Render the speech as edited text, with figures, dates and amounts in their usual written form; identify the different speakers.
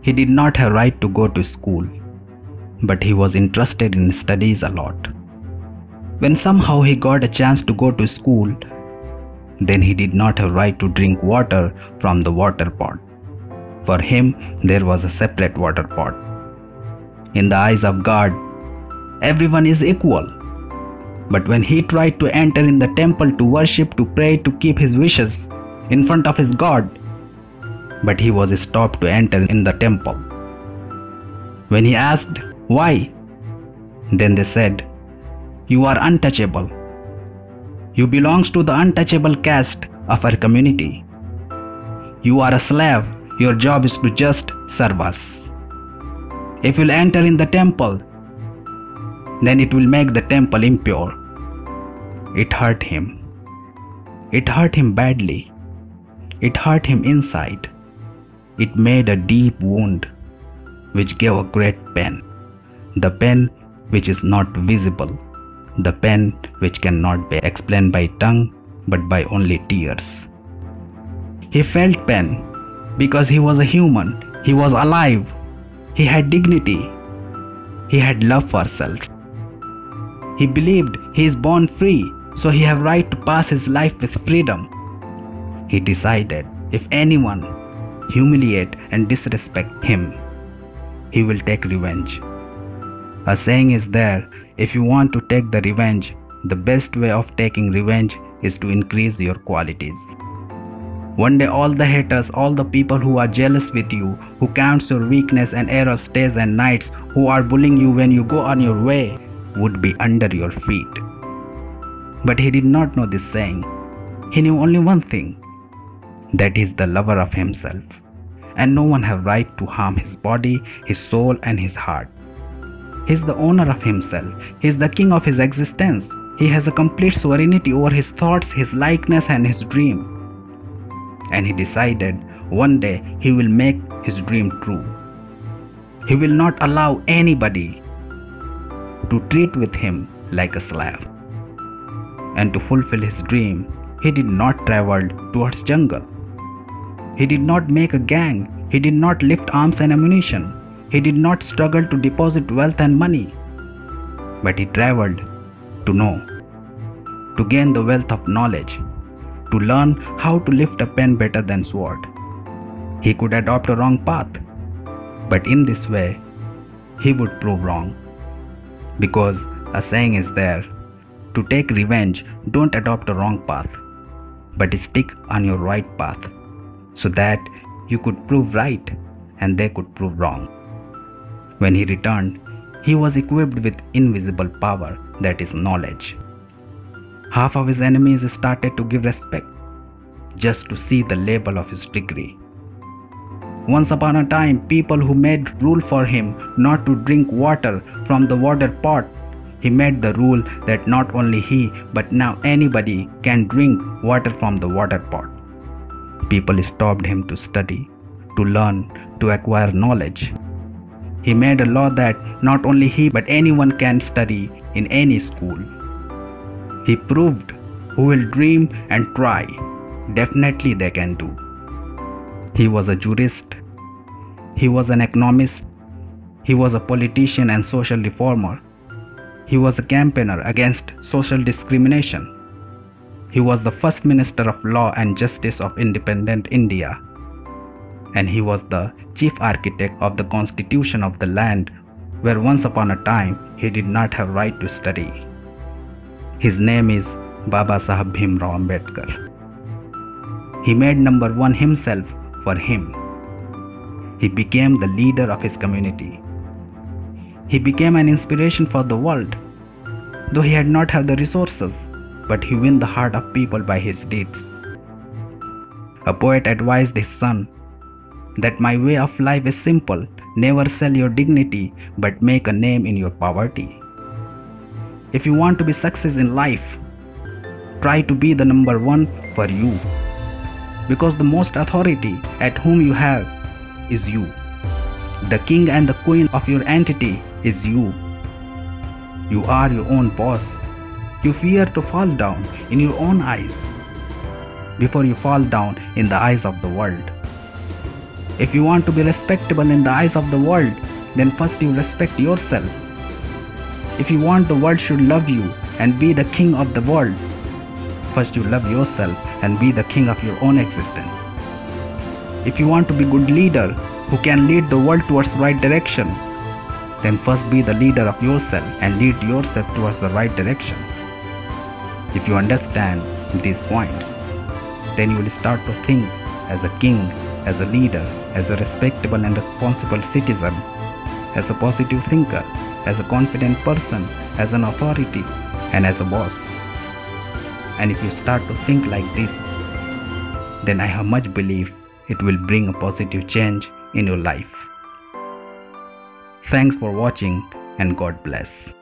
Speaker 1: He did not have right to go to school, but he was interested in studies a lot. When somehow he got a chance to go to school, then he did not have right to drink water from the water pot. For him, there was a separate water pot. In the eyes of God, everyone is equal. But when he tried to enter in the temple to worship, to pray, to keep his wishes in front of his God, but he was stopped to enter in the temple. When he asked why, then they said, "You are untouchable. You belongs to the untouchable caste of our community. You are a slave. Your job is to just serve us. If you'll enter in the temple, then it will make the temple impure." It hurt him. It hurt him badly. It hurt him inside. It made a deep wound, which gave a great pain. The pain which is not visible. The pain which cannot be explained by tongue, but by only tears. He felt pain because he was a human. He was alive. He had dignity. He had love for self. He believed he is born free, so he have right to pass his life with freedom. He decided if anyone humiliate and disrespect him, he will take revenge. A saying is there, if you want to take the revenge, the best way of taking revenge is to increase your qualities. One day all the haters, all the people who are jealous with you, who counts your weakness and errors days and nights, who are bullying you when you go on your way, would be under your feet. But he did not know this saying. He knew only one thing, that he is the lover of himself, and no one have right to harm his body, his soul and his heart. He is the owner of himself. He is the king of his existence. He has a complete sovereignty over his thoughts, his likeness and his dream. And he decided one day he will make his dream true. He will not allow anybody to treat with him like a slave. And to fulfill his dream, he did not travel towards jungle. He did not make a gang. He did not lift arms and ammunition. He did not struggle to deposit wealth and money. But he traveled to know, to gain the wealth of knowledge, to learn how to lift a pen better than sword. He could adopt a wrong path, but in this way, he would prove wrong. Because a saying is there, to take revenge, don't adopt a wrong path, but stick on your right path, so that you could prove right and they could prove wrong. When he returned, he was equipped with invisible power, that is knowledge. Half of his enemies started to give respect just to see the label of his degree. Once upon a time, people who made rule for him not to drink water from the water pot, he made the rule that not only he but now anybody can drink water from the water pot. People stopped him to study, to learn, to acquire knowledge. He made a law that not only he but anyone can study in any school. He proved who will dream and try, definitely they can do. He was a jurist. He was an economist. He was a politician and social reformer. He was a campaigner against social discrimination. He was the first Minister of Law and Justice of independent India. And he was the chief architect of the constitution of the land where once upon a time he did not have right to study. His name is Baba Saheb Bhimrao Ambedkar. He made number one himself for him. He became the leader of his community. He became an inspiration for the world. Though he had not have the resources, but he won the heart of people by his deeds. A poet advised his son that my way of life is simple. Never sell your dignity, but make a name in your poverty. If you want to be success in life, try to be the number one for you. Because the most authority at whom you have is you. The king and the queen of your entity is you. You are your own boss. You fear to fall down in your own eyes before you fall down in the eyes of the world. If you want to be respectable in the eyes of the world, then first you respect yourself. If you want the world should love you and be the king of the world, first you love yourself and be the king of your own existence. If you want to be good leader who can lead the world towards right direction, then first be the leader of yourself and lead yourself towards the right direction. If you understand these points, then you will start to think as a king, as a leader, as a respectable and responsible citizen, as a positive thinker, as a confident person, as an authority, and as a boss. And if you start to think like this, then I have much belief it will bring a positive change in your life. Thanks for watching and God bless.